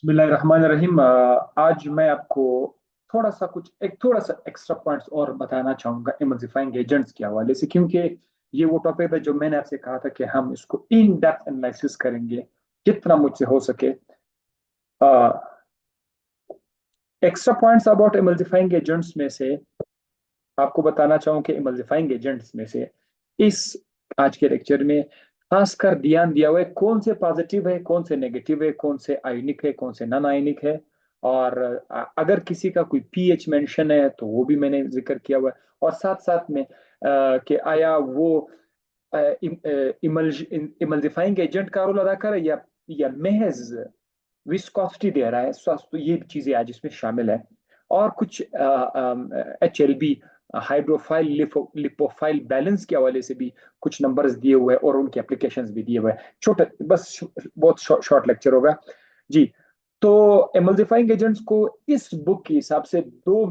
बिस्मिल्लाहिर्रहमानिर्रहीम। आज मैं आपको थोड़ा सा एक्स्ट्रा पॉइंट्स और बताना चाहूंगा इमल्सिफाइंग एजेंट्स के हवाले से, क्योंकि ये वो टॉपिक है जो मैंने आपसे कहा था कि हम इसको इन डेप्थ एनालिसिस करेंगे जितना मुझसे हो सके। Extra points about emulsifying agents में से आपको बताना चाहूँ कि इमल्सिफाइंग एजेंट्स में से इस आज के लेक्चर में खासकर ध्यान दिया हुआ है कौन से पॉजिटिव है, कौन से नेगेटिव है, कौन से आयनिक है, कौन से नॉन आयनिक है। और अगर किसी का कोई पीएच मेंशन है तो वो भी मैंने जिक्र किया हुआ है। और साथ साथ में कि आया वो इमल्सिफाइंग एजेंट का रोल अदा करे या महज विस्कोसिटी दे रहा है, तो ये चीजें आज इसमें शामिल है। और कुछ HLB हाइड्रोफाइल लिपोफाइल बैलेंस के हवाले से भी कुछ नंबर्स दिए हुए हैं और उनके एप्लीकेशंस भी दिए हुए हैं। छोटे बस बहुत शॉर्ट लेक्चर होगा जी। तो एमल्सिफाइंग एजेंट्स को इस बुक के हिसाब से दो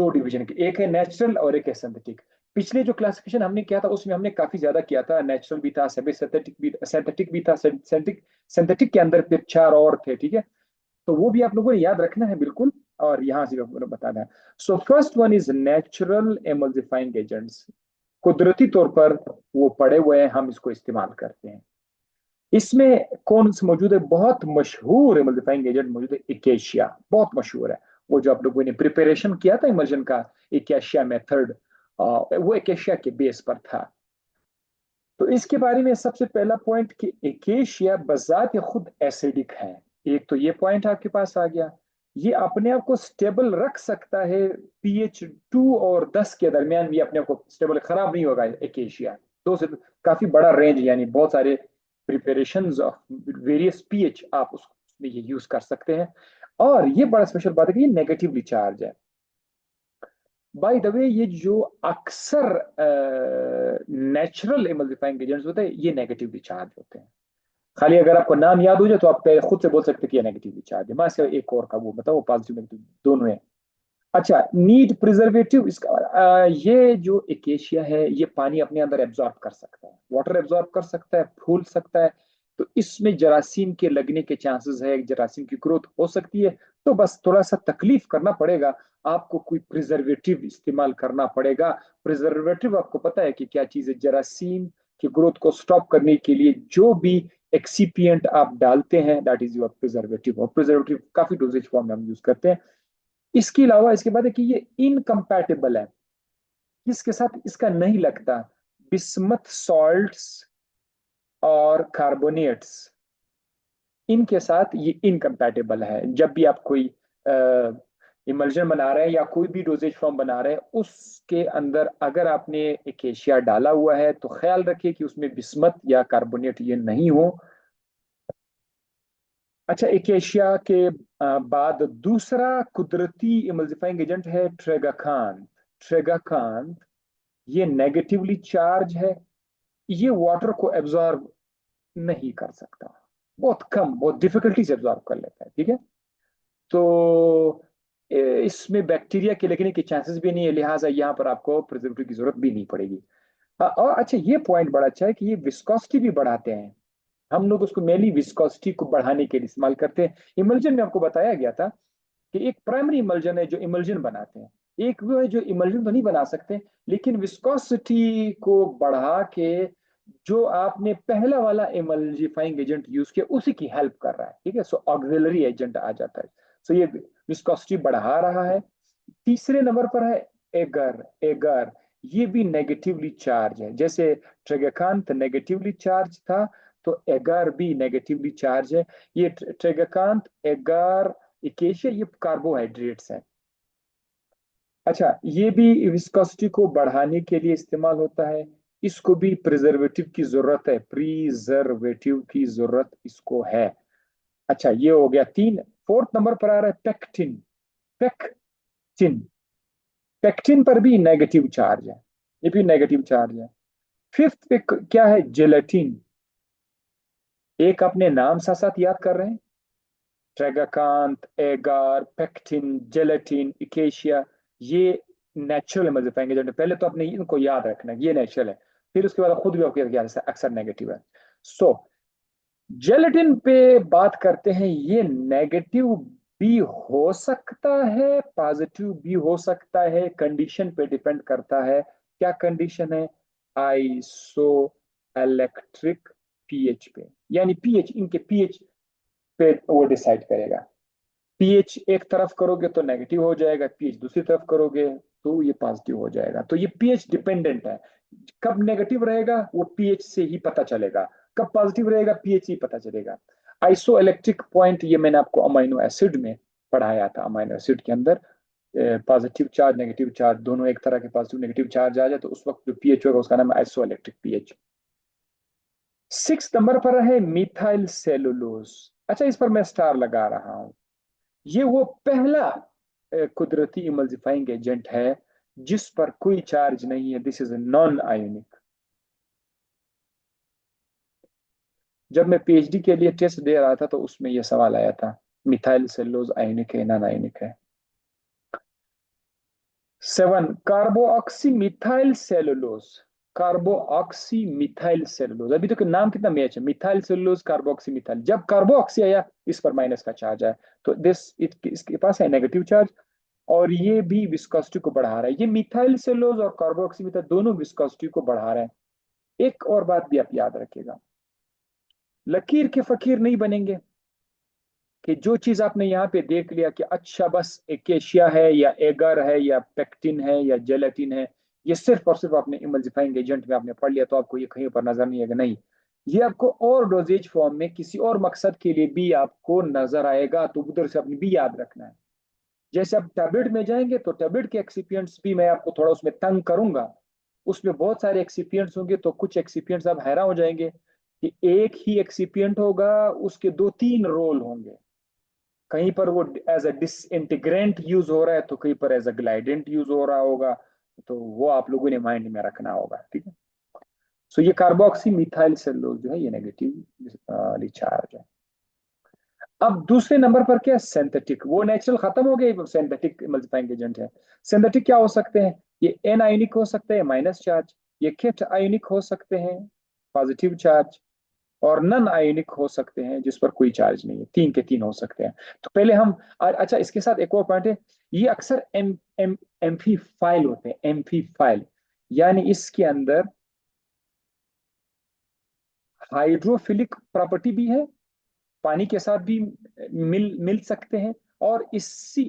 डिवीजन के, एक है नेचुरल और एक है सिंथेटिक। पिछले जो क्लासिफिकेशन हमने किया था उसमें हमने काफी ज्यादा किया था, नेचुरल भी था, सेमी सिंथेटिक भी था। सिंथेटिक के अंदर फिर चार और थे, ठीक है। तो वो भी आप लोगों ने याद रखना है बिल्कुल, और यहाँ से आपको बताना है। So first one is natural emulsifying agents. कुदरती तौर पर वो पड़े हुए हैं, हम इसको इस्तेमाल करते हैं। इसमें कौन से मौजूद है? बहुत मशहूर एमल्सिफाइंग एजेंट मौजूद है, इकेशिया। बहुत मशहूर है। वो जो आप लोगों ने प्रिपरेशन किया था इमल्शन का, इकेशिया मेथड, वो इकेशिया के बेस पर था। तो इसके बारे में सबसे पहला पॉइंट कि एकेशिया बजात खुद एसिडिक है। एक तो ये पॉइंट आपके पास आ गया। ये अपने आप को स्टेबल रख सकता है, pH 2 और 10 के दरमियान भी अपने आप को स्टेबल, खराब नहीं होगा एकेशिया। दो से काफी बड़ा रेंज, यानी बहुत सारे प्रिपरेशन ऑफ वेरियस pH आप उसमें ये यूज कर सकते हैं। और ये बड़ा स्पेशल बात है कि ये नेगेटिवली चार्ज है। बाय द वे, ये जो अक्सर नेचुरल एमल्सिफाइंग एजेंट्स होते हैं ये नेगेटिवली चार्ज होते हैं। खाली अगर आपको नाम याद हो जाए तो आप खुद से बोल सकते हैं कि ये नेगेटिवली चार्ज है। मैं इसका एक और का वो बताओ, वो पॉजिटिव नेगेटिव दोनों है। अच्छा, नीड प्रिजर्वेटिव। इसका ये जो एकेशिया है ये पानी अपने अंदर एब्जॉर्ब कर सकता है, वाटर एब्जॉर्ब कर सकता है, फूल सकता है। तो इसमें जरासीम के लगने के चांसेस है, जरासीम की ग्रोथ हो सकती है। तो बस थोड़ा सा तकलीफ करना पड़ेगा, आपको कोई प्रिजर्वेटिव इस्तेमाल करना पड़ेगा। प्रिजर्वेटिव आपको पता है कि क्या चीज है? जरासीम की ग्रोथ को स्टॉप करने के लिए जो भी एक्सीपिएंट आप डालते हैं दैट इज योर प्रिजर्वेटिव। और प्रिजर्वेटिव काफी डोजेज फॉर्म में हम यूज करते हैं। इसके अलावा इसके बाद है कि ये इनकम्पैटिबल है, किसके साथ इसका नहीं लगता? बिस्मथ सॉल्ट्स और कार्बोनेट्स, इनके साथ ये इनकम्पैटिबल है। जब भी आप कोई इमल्जन बना रहे हैं या कोई भी डोजेज फॉर्म बना रहे हैं उसके अंदर अगर आपने एकेशिया डाला हुआ है तो ख्याल रखिए कि उसमें बिस्मथ या कार्बोनेट ये नहीं हो। अच्छा, एकेशिया के बाद दूसरा कुदरती इमल्सिफाइंग एजेंट है ट्रेगाकांत। ट्रेगाकांत ये नेगेटिवली चार्ज है। ये वाटर को एब्जॉर्ब नहीं कर सकता, बहुत कम, बहुत डिफिकल्टी से एब्जॉर्ब कर लेता है, ठीक है। तो इसमें बैक्टीरिया के लगने के चांसेस भी नहीं है, लिहाजा यहाँ पर आपको प्रिजर्वेटिव की जरूरत भी नहीं पड़ेगी। और अच्छा, ये पॉइंट बड़ा अच्छा है कि ये विस्कोसिटी भी बढ़ाते हैं। हम लोग उसको मेनली विस्कोसिटी को बढ़ाने के लिए इस्तेमाल करते हैं। इमल्जन में आपको बताया गया था कि एक प्राइमरी इमल्जन है जो इमल्जन बनाते हैं, एक वो है जो इमल्जन तो नहीं बना सकते लेकिन विस्कोसिटी को बढ़ा के जो आपने पहला वाला इमल्सिफाइंग एजेंट यूज किया उसी की हेल्प कर रहा है, ठीक है। सो ऑक्सिलरी एजेंट आ जाता है। सो ये विस्कोसिटी बढ़ा रहा है। तीसरे नंबर पर है एगर। एगर ये भी नेगेटिवली चार्ज है, जैसे ट्रेगाकांत नेगेटिवली चार्ज था तो एगार भी नेगेटिवली चार्ज है। ये ट्रेगाकांत, एगार, इकेशिया ये कार्बोहाइड्रेट्स हैं। अच्छा, ये भी विस्कोसिटी को बढ़ाने के लिए इस्तेमाल होता है। इसको भी प्रिजर्वेटिव की जरूरत है, प्रिजर्वेटिव की जरूरत इसको है। अच्छा, ये हो गया तीन। फोर्थ नंबर पर आ रहा है पेक्टिन। पेक्टिन, पेक्टिन पर भी नेगेटिव चार्ज है, ये भी नेगेटिव चार्ज है। फिफ्थ पे क्या है? जेलेटिन। एक अपने नाम साथ साथ याद कर रहे हैं, ट्रेगाकांत, एगार, पेक्टिन, जेलेटिन, इकेशिया, ये नेचुरल एमल्सिफाइंग एजेंट। पहले तो आपने इनको याद रखना, ये नेचुरल है। फिर उसके बाद खुद भी आपके अक्सर नेगेटिव है। सो जेलेटिन पे बात करते हैं। ये नेगेटिव भी हो सकता है, पॉजिटिव भी हो सकता है, कंडीशन पे डिपेंड करता है। क्या कंडीशन है? आइसो इलेक्ट्रिक पीएच पे, यानी पीएच, इनके पीएच पे वो डिसाइड करेगा। पीएच एक तरफ करोगे तो नेगेटिव हो जाएगा, पीएच दूसरी तरफ करोगे तो ये पॉजिटिव हो जाएगा। तो ये पीएच डिपेंडेंट है। कब नेगेटिव रहेगा वो पीएच से ही पता चलेगा, कब पॉजिटिव रहेगा पीएच से ही पता चलेगा। आइसो इलेक्ट्रिक पॉइंट ये मैंने आपको अमाइनो एसिड में पढ़ाया था। अमाइनो एसिड के अंदर पॉजिटिव चार्ज नेगेटिव चार्ज दोनों एक तरह के पॉजिटिव नेगेटिव चार्ज आ जाए तो उस वक्त जो पीएच होगा उसका नाम है आइसो इलेक्ट्रिक पीएच। 6 नंबर पर है मिथाइल सेलुलोज। अच्छा, इस पर मैं स्टार लगा रहा हूं। ये वो पहला कुदरती इमल्सिफाइंग एजेंट है जिस पर कोई चार्ज नहीं है। This is non ionic. जब मैं पीएचडी के लिए टेस्ट दे रहा था तो उसमें यह सवाल आया था, मिथाइल सेलुलोज आयोनिक है नॉन आयोनिक है। 7 कार्बोऑक्सी मिथाइल सेलुलोज। कार्बोऑक्सी मिथाइल सेलुलोज, अभी तक नाम कितना मैच है, मिथाइल सेलुलोज कार्बोऑक्सी मिथाइल। जब कार्बोऑक्सी आया इस पर माइनस का चार्ज है, तो इसके पास है नेगेटिव चार्ज और ये भी विस्कोसिटी को बढ़ा रहा है। ये मिथाइल सेलुलोज और कार्बोक्सी मिथाइल दोनों विस्कोसिटी को बढ़ा रहे हैं। एक और बात भी आप याद रखिएगा, लकीर के फकीर नहीं बनेंगे कि जो चीज आपने यहाँ पे देख लिया कि अच्छा बस एकेशिया है या एगर है या पेक्टिन है या जेलेटिन है, ये सिर्फ और सिर्फ आपने इमल्सिफाइंग एजेंट में आपने पढ़ लिया तो आपको ये कहीं पर नजर नहीं आएगा। नहीं, ये आपको और डोजेज फॉर्म में किसी और मकसद के लिए भी आपको नजर आएगा, तो उधर से अपनी भी याद रखना है। जैसे आप टैबलेट में जाएंगे तो टैबलेट के एक्सिपिएंट्स भी मैं आपको थोड़ा उसमें तंग करूंगा। उसमें बहुत सारे एक्सिपिएंट्स होंगे तो कुछ एक्सिपिएंट्स आप हैरान हो जाएंगे कि एक ही एक्सिपिएंट होगा, उसके दो तीन रोल होंगे। कहीं पर वो एज अ डिसइंटीग्रेंट यूज हो रहा है तो कहीं पर एज अ ग्लाइडेंट यूज हो रहा होगा। तो वो आप लोगों ने माइंड में रखना होगा, ठीक है। सो ये कार्बोक्सी मिथाइल सेलुलोज जो है ये नेगेटिव चार्ज है। अब दूसरे नंबर पर क्या है? सिंथेटिक। वो नेचुरल खत्म हो गया, सिंथेटिक मल्टीप्लाइंग एजेंट है। सिंथेटिक क्या हो सकते हैं? ये एन आयोनिक हो सकते हैं माइनस चार्ज, ये केट आयोनिक हो सकते हैं पॉजिटिव चार्ज, और नन आयोनिक हो सकते हैं जिस पर कोई चार्ज नहीं है। तीन के तीन हो सकते हैं। तो पहले हम अच्छा, इसके साथ एक और पॉइंट है, ये अक्सर एम्फीफाइल होते हैं। एम्फीफाइल यानी इसके अंदर हाइड्रोफिलिक प्रॉपर्टी भी है, पानी के साथ भी मिल मिल सकते हैं, और इसी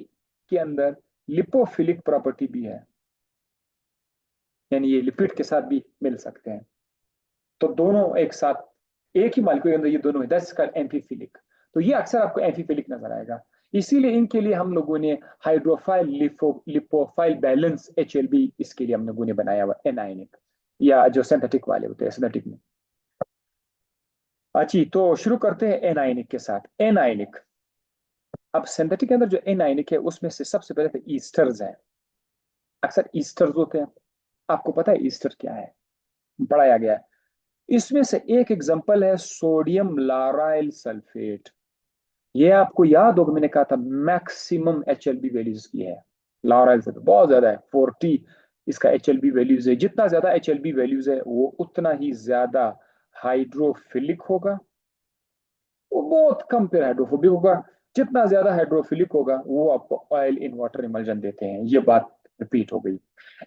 के अंदर लिपोफिलिक प्रॉपर्टी भी है, यानी ये लिपिड के साथ भी मिल सकते हैं। तो दोनों एक साथ एक ही मॉलिक्यूल के अंदर ये दोनों है, दैट्स कॉल्ड एम्फीफिलिक। तो ये अक्सर आपको एम्फीफिलिक नजर आएगा। इसीलिए इनके लिए हम लोगों ने हाइड्रोफाइल लिपोफाइल बैलेंस एचएलबी इसके लिए हम लोगों ने बनाया हुआ एनायनिक, या जो सिंथेटिक वाले होते हैं सिंथेटिक में। अच्छी, तो शुरू करते हैं एनायनिक के साथ। एनायनिक, अब सिंथेटिक के अंदर जो एनायनिक है उसमें से सबसे पहले तो ईस्टर्स हैं। अक्सर ईस्टर्स होते हैं। आपको पता है ईस्टर क्या है? पढ़ाया गया है। इसमें से एक एग्जांपल है सोडियम लाराइल सल्फेट। ये आपको याद होगा मैंने कहा था maximum H L B values की है। लाराइल सल्फेट बहुत ज्यादा है, 40 इसका एच एल बी वैल्यूज है। जितना ज्यादा एच एल बी वैल्यूज है वो उतना ही ज्यादा हाइड्रोफिलिक होगा, वो बहुत कम फिर हाइड्रोफोबिक होगा। जितना ज्यादा हाइड्रोफिलिक होगा वो आपको ऑयल इन वाटर इमल्जन देते हैं। ये बात रिपीट हो गई।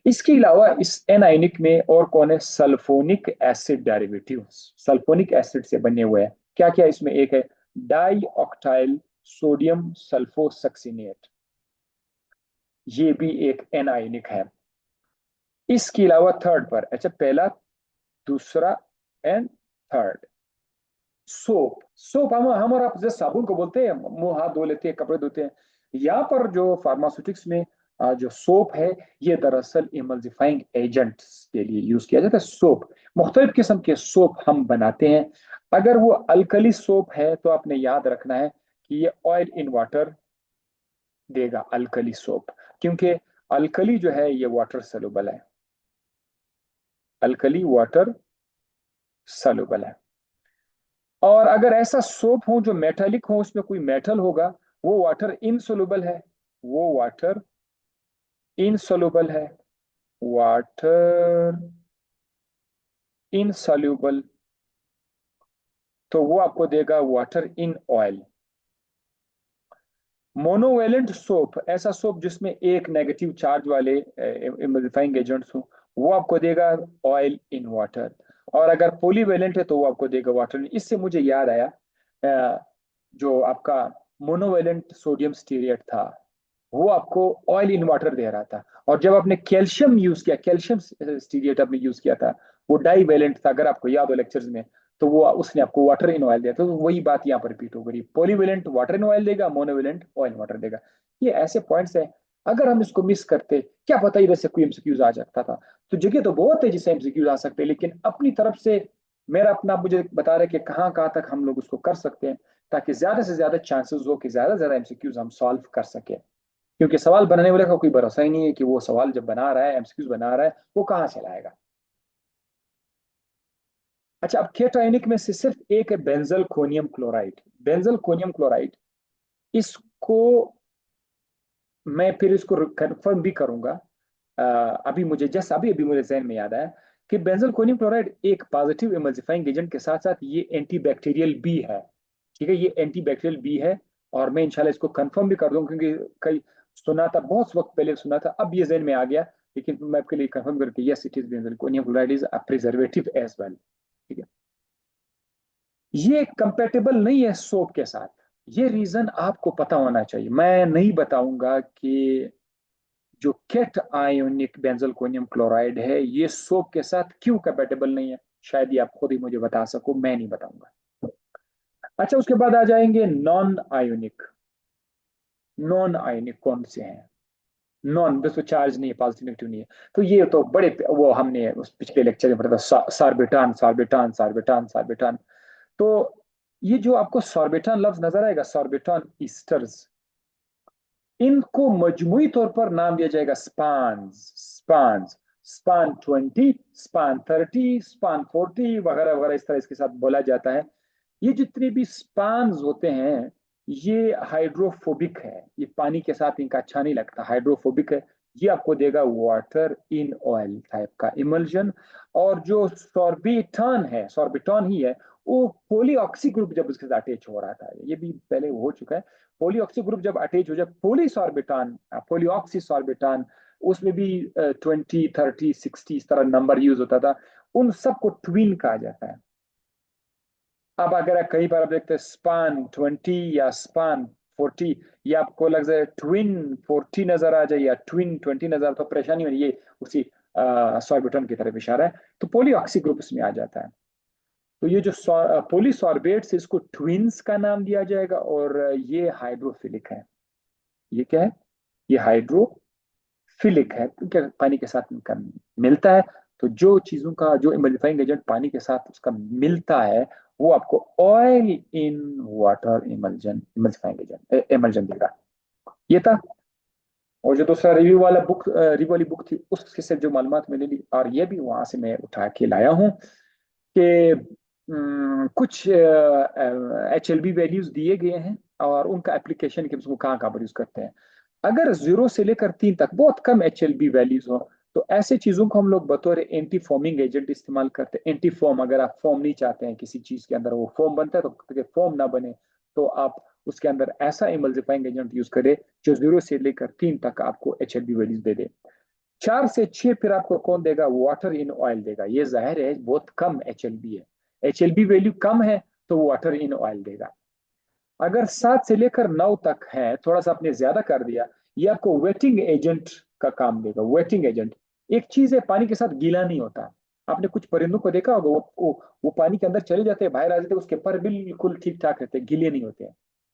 इसके अलावा इस एनाइनिक में और कौन है? Sulphonic acid derivative, sulphonic acid से बने हुए हैं। क्या क्या इसमें? एक है डाई ऑक्टाइल सोडियम सल्फोसक्सिनेट, ये भी एक एनाइनिक है। इसके अलावा थर्ड पर, अच्छा पहला दूसरा एंड थर्ड, सोप। सोप हम और आप जैसे साबुन को बोलते हैं, मुंह हाथ धो लेते हैं कपड़े धोते हैं। यहाँ पर जो फार्मास्यूटिक्स में जो सोप है ये दरअसल इमल्सिफाइंग एजेंट्स के लिए यूज किया जाता है। सोप, मुख्तलिफ किस्म के सोप हम बनाते हैं। अगर वो अल्कली सोप है तो आपने याद रखना है कि ये ऑयल इन वाटर देगा, अल्कली सोप, क्योंकि अल्कली जो है ये वाटर सलुबल है। अल्कली वाटर सलुबल है। और अगर ऐसा सोप हो जो मेटालिक हो, उसमें कोई मेटल होगा, वो वाटर इनसोलुबल है। वो वाटर इनसोलुबल है। Water insoluble. तो वो आपको देगा water in oil. Monovalent soap, ऐसा सोप जिसमें एक नेगेटिव चार्ज वाले इमल्सिफाइंग एजेंट्स हो, वो आपको देगा ऑयल इन वाटर। और अगर पॉलीवेलेंट है तो वो आपको देगा वाटर। इससे मुझे याद आया, जो आपका मोनोवेलेंट सोडियम स्टीरेट था वो आपको ऑयल इन वाटर दे रहा था। और जब आपने कैल्शियम यूज किया, कैल्शियम स्टीरेट आपने यूज किया था, वो डाई वेलेंट था, अगर आपको याद हो लेक्चर्स में, तो वो उसने आपको वाटर इन ऑयल दिया। तो वही बात यहाँ पर रिपीट हो गई, पॉलीवेलेंट वाटर इन ऑयल देगा, मोनोवेलेंट ऑयल वाटर देगा। ये ऐसे पॉइंट्स है, अगर हम इसको मिस करते, क्या पता इधर से कोई एमसीक्यूज आ सकता था। तो जगह तो बहुत है जिससे एमसीक्यूज आ सकते हैं, लेकिन अपनी तरफ से मेरा अपना मुझे बता रहे कि कहाँ कहाँ तक हम लोग उसको कर सकते हैं, ताकि ज्यादा से ज्यादा चांसेस हो कि ज्यादा से ज्यादा एमसीक्यूज हम सॉल्व कर सके। क्योंकि सवाल बनाने वाले का कोई भरोसा ही नहीं है कि वो सवाल जब बना रहा है, एमसीक्यूज बना रहा है, वो कहाँ से लाएगा। अच्छा, अब केटायनिक में से सिर्फ एक है benzyl conium chloride. Benzyl conium chloride, इसको मैं फिर इसको कंफर्म भी करूंगा। अभी मुझे जस्ट अभी अभी मुझे जहन में याद आया कि बेंजल कोनियम क्लोराइड एक पॉजिटिव इमल्सिफाइंग एजेंट के साथ साथ ये एंटीबैक्टीरियल भी है। ठीक है, ये एंटीबैक्टीरियल भी है। और मैं इंशाल्लाह इसको कंफर्म भी कर दूंगा, क्योंकि कई सुना था, बहुत वक्त पहले सुना था, अब ये जहन में आ गया। लेकिन मैं आपके लिए कंफर्म करके, yes it is benzalkonium chloride is a preservative as well. ठीक है, ये कंपेटेबल नहीं है सोप के साथ। ये रीजन आपको पता होना चाहिए, मैं नहीं बताऊंगा कि जो केट आयोनिक बेंजोलकोनियम क्लोराइड है ये सोप के साथ क्यों कंपेटेबल नहीं है, शायद ये आप खुद ही मुझे बता सको, मैं नहीं बताऊंगा। अच्छा, उसके बाद आ जाएंगे नॉन आयोनिक। नॉन आयोनिक कौन से हैं? नॉन, बस वो चार्ज नहीं है, पॉजिटिव नेगेटिव नहीं है। तो ये तो बड़े, वो हमने उस पिछले लेक्चर में पढ़ा था, सार्बिटान सार्बिटान सार्बिटान सार्बिटान। तो ये जो आपको सॉर्बिटान लफ्ज नजर आएगा, सॉर्बिटान ईस्टर्स, इनको मजमुई तौर पर नाम दिया जाएगा स्पान्स। स्पान्स, स्पान 20, स्पान 30, स्पान 40 वगैरह वगैरह, इस तरह इसके साथ बोला जाता है। ये जितने भी स्पान्स होते हैं, ये हाइड्रोफोबिक है, ये पानी के साथ इनका अच्छा नहीं लगता, हाइड्रोफोबिक है। ये आपको देगा वाटर इन ऑयल टाइप का इमल्जन। और जो सॉर्बिटॉन है, सॉर्बिटॉन ही है, वो पॉलीऑक्सी ग्रुप जब उसके साथ अटैच हो रहा था, ये भी पहले हो चुका है। पॉलीऑक्सी ग्रुप जब अटैच हो जाए, पॉलीसॉर्बिटान, पॉलीऑक्सी सॉर्बिटान, उसमें भी 20, 30, 60 इस तरह नंबर यूज होता था, उन सबको ट्विन कहा जाता है। अब अगर कहीं पर आप देखते हैं स्पान 20 या स्पान 40, ये आपको लग जाए ट्विन 40 नजर आ जाए या ट्विन 20 नजर, तो परेशानी होनी, ये उसी सॉर्बिटॉन की तरफ इशारा है। तो पॉलीऑक्सी ग्रुप इसमें आ जाता है। तो ये जो पॉलीसॉर्बेट्स, इसको ट्विन्स का नाम दिया जाएगा, और ये हाइड्रोफिलिक है। ये क्या है? ये हाइड्रोफिलिक है, क्योंकि पानी के साथ इनका मिलता है। तो जो चीजों का, जो इमल्सिफाइंग एजेंट पानी के साथ उसका मिलता है, वो आपको oil in water emulsion, emulsifying agent emulsion देगा। ये था। और जो दूसरा रिव्यू वाला बुक, रिव्यू वाली बुक थी, उससे से जो मालूमात मैंने ली, और ये भी वहां से मैं उठा के लाया हूँ कि कुछ HLB वैल्यूज दिए गए हैं, और उनका एप्लीकेशन कि उसको कहाँ कहाँ पर यूज करते हैं। अगर 0 से लेकर 3 तक बहुत कम HLB वैल्यूज हो, तो ऐसे चीजों को हम लोग बतौर एंटी फॉर्मिंग एजेंट इस्तेमाल करते हैं। एंटी फॉर्म, अगर आप फॉर्म नहीं चाहते हैं किसी चीज के अंदर, वो फॉर्म बनता है तो फॉर्म ना बने, तो आप उसके अंदर ऐसा इमल्सिफाइंग एजेंट यूज करें जो 0 से लेकर 3 तक आपको HLB वैल्यूज दे दे। 4 से 6 फिर आपको कौन देगा? वाटर इन ऑयल देगा। ये जाहिर है बहुत कम HLB है, HLB वैल्यू कम है, तो वाटर इन ऑयल देगा। अगर 7 से लेकर 9 तक है, थोड़ा सा आपने ज्यादा कर दिया, ये आपको वेटिंग एजेंट का काम देगा। वेटिंग एजेंट एक चीज है, पानी के साथ गीला नहीं होता। आपने कुछ परिंदों को देखा होगा, वो पानी के अंदर चले जाते हैं, बाहर आ जाते हैं, उसके पर बिल्कुल ठीक ठाक रहते हैं, गीले नहीं होते हैं।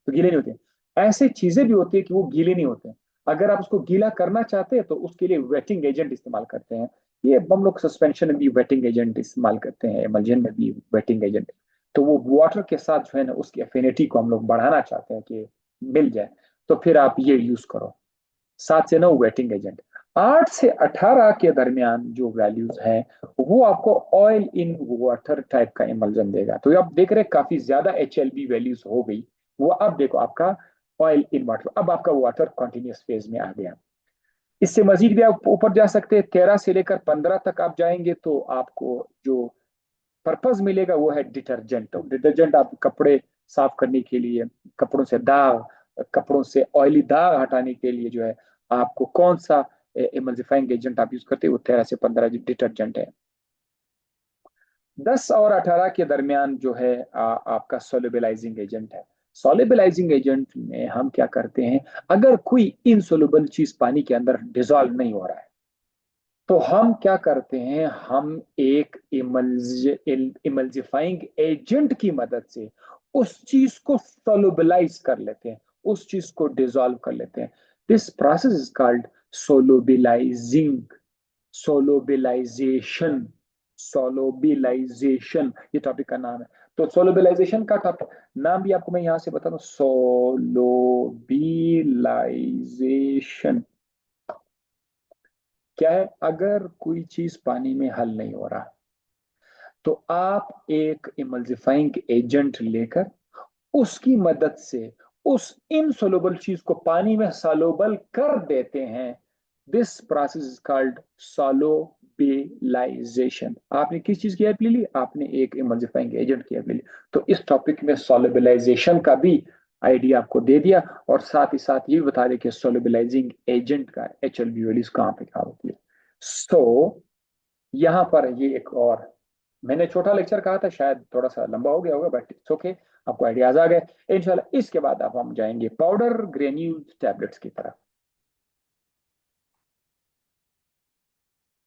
तो गीले नहीं होते हैं। ऐसे चीजें भी होती है कि वो गीले नहीं होते हैं। अगर आप उसको गीला करना चाहते हैं, तो उसके लिए वेटिंग एजेंट इस्तेमाल करते हैं। ये हम लोग सस्पेंशन में भी वेटिंग एजेंट इस्तेमाल करते हैं, इमल्जन में भी वेटिंग एजेंट। तो वो वाटर के साथ जो है ना, उसकी एफिनिटी को हम लोग बढ़ाना चाहते हैं कि मिल जाए, तो फिर आप ये यूज करो। 7 से 9 वेटिंग एजेंट। 8 से 18 के दरमियान जो वैल्यूज है, वो आपको ऑयल इन वाटर टाइप का इमल्जन देगा। तो आप देख रहे हैं काफी ज्यादा HLB वैल्यूज हो गई। वो अब देखो आपका ऑयल इन वाटर, अब आपका वाटर कॉन्टिन्यूस फेज में आ गया। इससे मजीद भी आप ऊपर जा सकते हैं, 13 से लेकर 15 तक आप जाएंगे तो आपको जो पर्पज मिलेगा वो है डिटर्जेंट। डिटर्जेंट आप कपड़े साफ करने के लिए, कपड़ों से दाग, कपड़ों से ऑयली दाग हटाने के लिए जो है आपको कौन सा इमल्सिफाइंग एजेंट आप यूज करते हैं, वो 13 से 15 डिटर्जेंट है। 10 और 18 के दरमियान जो है आपका सोल्युबलाइजिंग एजेंट है। सोल्युबलाइजिंग एजेंट में हम क्या करते हैं, अगर कोई इनसोल्युबल चीज पानी के अंदर डिजोल्व नहीं हो रहा है तो हम क्या करते हैं, हम एक इमल्सिफाइंग एजेंट की मदद से उस चीज को सोलुबलाइज कर लेते हैं, उस चीज को डिजोल्व कर लेते हैं। दिस प्रोसेस इज कॉल्ड सोलोबिलाइजिंग, सोलोबिलाइजेशन, सोलोबिलाइजेशन ये टॉपिक का नाम है। तो सोलोबिलाइजेशन का टॉपिक नाम भी आपको मैं यहां से बता दूं, सोलोबिलाइजेशन क्या है। अगर कोई चीज पानी में हल नहीं हो रहा तो आप एक इमल्सिफाइंग एजेंट लेकर उसकी मदद से उस इनसोलुबल चीज को पानी में सॉल्युबल कर देते हैं। This process is called solubilisation. आपने किस चीज की हेल्प ले ली, आपने एक इमल्सिफाइंग एजेंट की हेल्प ले ली। तो इस टॉपिक में सॉल्युबिलाइजेशन का भी आइडिया आपको दे दिया, और साथ ही साथ ये भी बता दें कि सॉल्युबिलाइजिंग एजेंट का HLB वैल्यूज कहाँ पे क्या होती है। सो यहाँ पर ये एक और मैंने छोटा लेक्चर कहा था, शायद थोड़ा सा लंबा हो गया होगा, बट इट्स ओके, आपको आइडियाज आ गए। इंशाल्लाह इसके बाद अब हम जाएंगे पाउडर ग्रेन्यूल टैबलेट्स की तरफ।